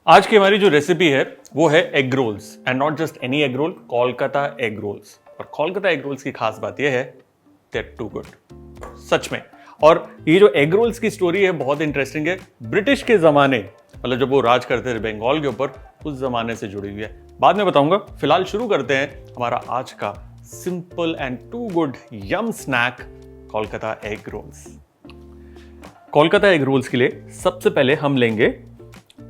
आज की हमारी जो रेसिपी है वो है egg rolls and not just any egg roll, Kolkata egg rolls. और कोलकाता एग रोल्स की खास बात यह है दे आर टू गुड, सच में। और ये जो एग रोल्स की स्टोरी है बहुत इंटरेस्टिंग है। ब्रिटिश के जमाने, मतलब जब वो राज करते थे बंगाल के ऊपर, उस जमाने से जुड़ी हुई है। बाद में बताऊंगा। फिलहाल शुरू करते हैं हमारा आज का simple and too good yum snack, Kolkata egg rolls. Kolkata egg rolls के लिए सबसे पहले हम लेंगे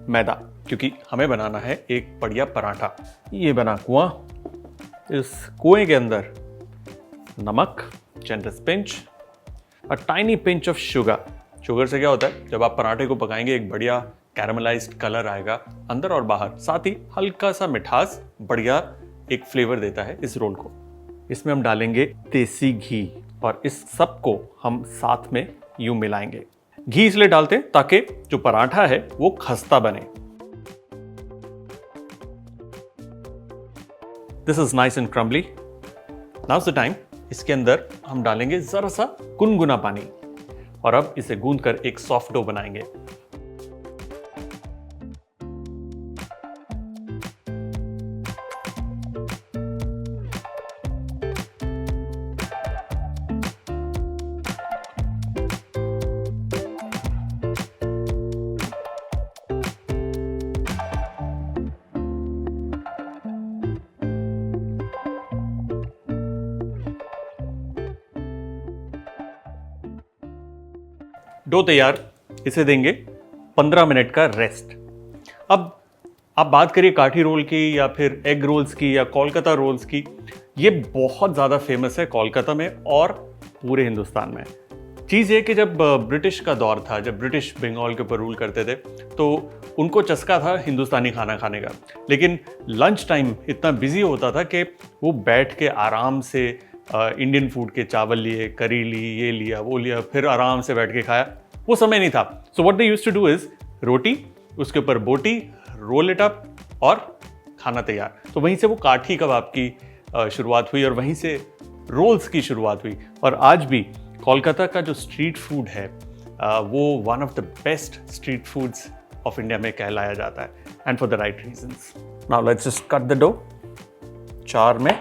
मैदा, क्योंकि हमें बनाना है एक बढ़िया पराठा। ये बना कुआं, इस कुएं के अंदर नमक, generous pinch, a tiny pinch of sugar. Sugar से क्या होता है, जब आप पराठे को पकाएंगे एक बढ़िया कैरामलाइज्ड कलर आएगा अंदर और बाहर, साथ ही हल्का सा मिठास बढ़िया एक फ्लेवर देता है इस रोल को। इसमें हम डालेंगे देसी घी और इस सब को हम साथ में यूं मिलाएंगे। घी इसलिए डालते हैं ताकि जो पराठा है वो खस्ता बने। This is nice and crumbly. Now's the time. इसके अंदर हम डालेंगे जरा सा गुनगुना पानी और अब इसे गूंदकर एक सॉफ्ट डो बनाएंगे। डो तैयार, इसे देंगे 15 मिनट का रेस्ट। अब आप बात करिए काठी रोल की या फिर एग रोल्स की या कोलकाता रोल्स की, ये बहुत ज़्यादा फेमस है कोलकाता में और पूरे हिंदुस्तान में। चीज़ ये कि जब ब्रिटिश का दौर था, जब ब्रिटिश बंगाल के ऊपर रूल करते थे, तो उनको चस्का था हिंदुस्तानी खाना खाने का। लेकिन लंच टाइम इतना बिजी होता था कि वो बैठ के आराम से इंडियन फूड के चावल लिए, करी ली, ये लिया, वो लिया, फिर आराम से बैठ के खाया। वो समय नहीं था। So what they used to do is रोटी, उसके ऊपर बोटी, रोल इट अप और खाना तैयार। तो वहीं से वो काठी कबाब की शुरुआत हुई और वहीं से रोल्स की शुरुआत हुई। और आज भी कोलकाता का जो स्ट्रीट फूड है वो one of the best street foods of India में कहलाया जाता है, and for the right reasons. Now let's just cut the dough. चार में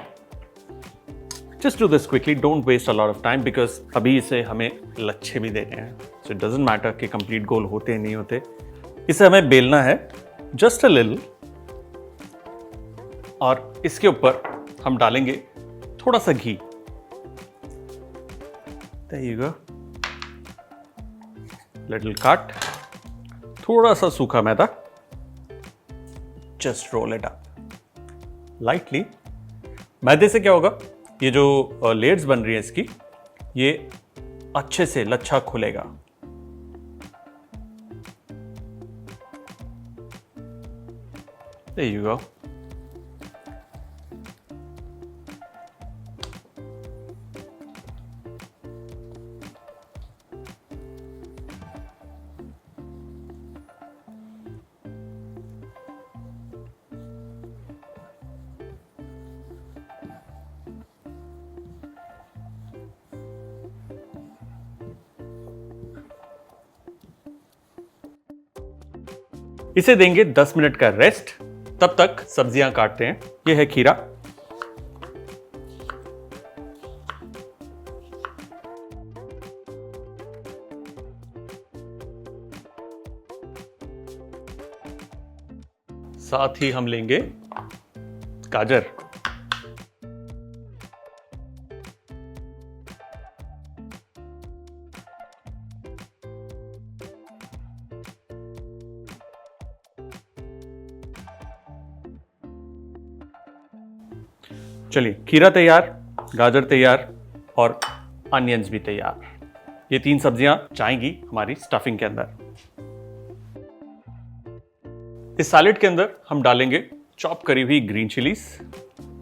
Just do this quickly, don't waste a lot of time because अभी इसे हमें लच्छे भी देने हैं। So it doesn't matter कि complete गोल होते नहीं होते। इसे हमें बेलना है just a little और इसके ऊपर हम डालेंगे थोड़ा सा घी। There you go. Little cut, थोड़ा सा सूखा मैदा, just roll it up lightly। मैदे से क्या होगा, ये जो लेयर्स बन रही है इसकी, ये अच्छे से लच्छा खुलेगा। There you go. इसे देंगे 10 मिनट का रेस्ट। तब तक सब्जियां काटते हैं। यह है खीरा, साथ ही हम लेंगे गाजर, चलिए खीरा तैयार, गाजर तैयार और अनियंस भी तैयार। ये तीन सब्जियां जाएंगी हमारी स्टफिंग के अंदर। इस सैलेड के अंदर हम डालेंगे चॉप करी हुई ग्रीन चिलीज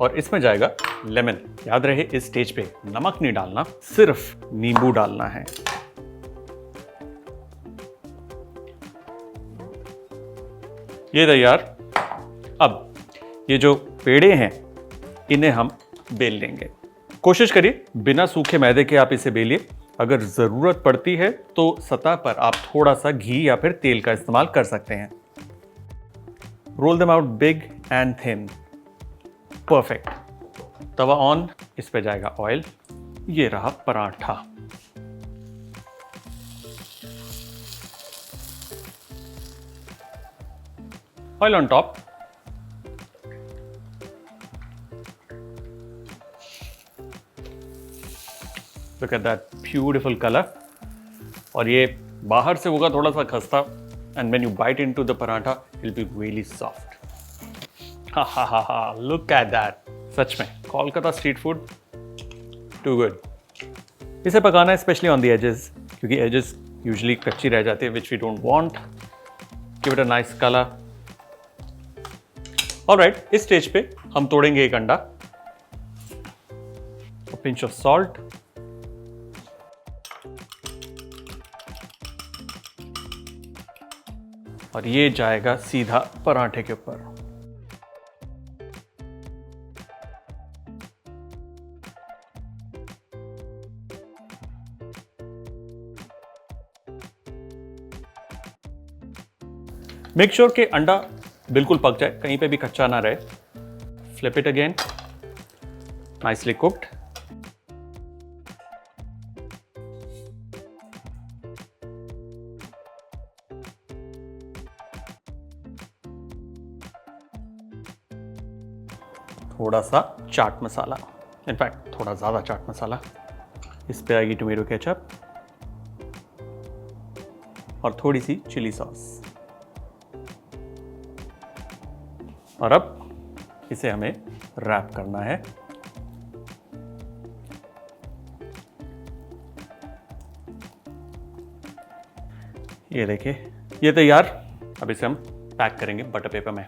और इसमें जाएगा लेमन। याद रहे इस स्टेज पे नमक नहीं डालना, सिर्फ नींबू डालना है। ये तैयार। अब ये जो पेड़े हैं इन्हें हम बेल लेंगे। कोशिश करिए बिना सूखे मैदे के आप इसे बेलिए। अगर जरूरत पड़ती है तो सतह पर आप थोड़ा सा घी या फिर तेल का इस्तेमाल कर सकते हैं। Roll them out big and thin. Perfect. Tawa on, इस पे जाएगा ऑयल। ये रहा paratha. Oil on top. Look at that beautiful colour. और ये बाहर से होगा थोड़ा सा खस्ता, and when you bite into the paratha it will be really soft. हा हा हा हा, लुक एट दैट। सच में Kolkata street food too good. इसे पकाना है स्पेशली ऑन द एजेस, क्योंकि एजेस यूजुअली कच्ची रह जाती है, which we don't want. Give it a nice colour. Alright, इस स्टेज पे हम तोड़ेंगे एक अंडा, पिंच ऑफ सॉल्ट, और ये जाएगा सीधा पराठे के ऊपर। मेक श्योर कि अंडा बिल्कुल पक जाए, कहीं पे भी कच्चा ना रहे। Flip it again, nicely cooked. थोड़ा सा चाट मसाला, इनफैक्ट थोड़ा ज़्यादा चाट मसाला। इस पे आएगी टोमेटो केचप और थोड़ी सी चिली सॉस। और अब इसे हमें रैप करना है। ये देखिए, ये तैयार। अब इसे हम पैक करेंगे बटर पेपर में।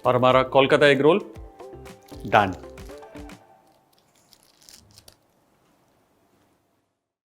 और हमारा कोलकाता एग रोल डन।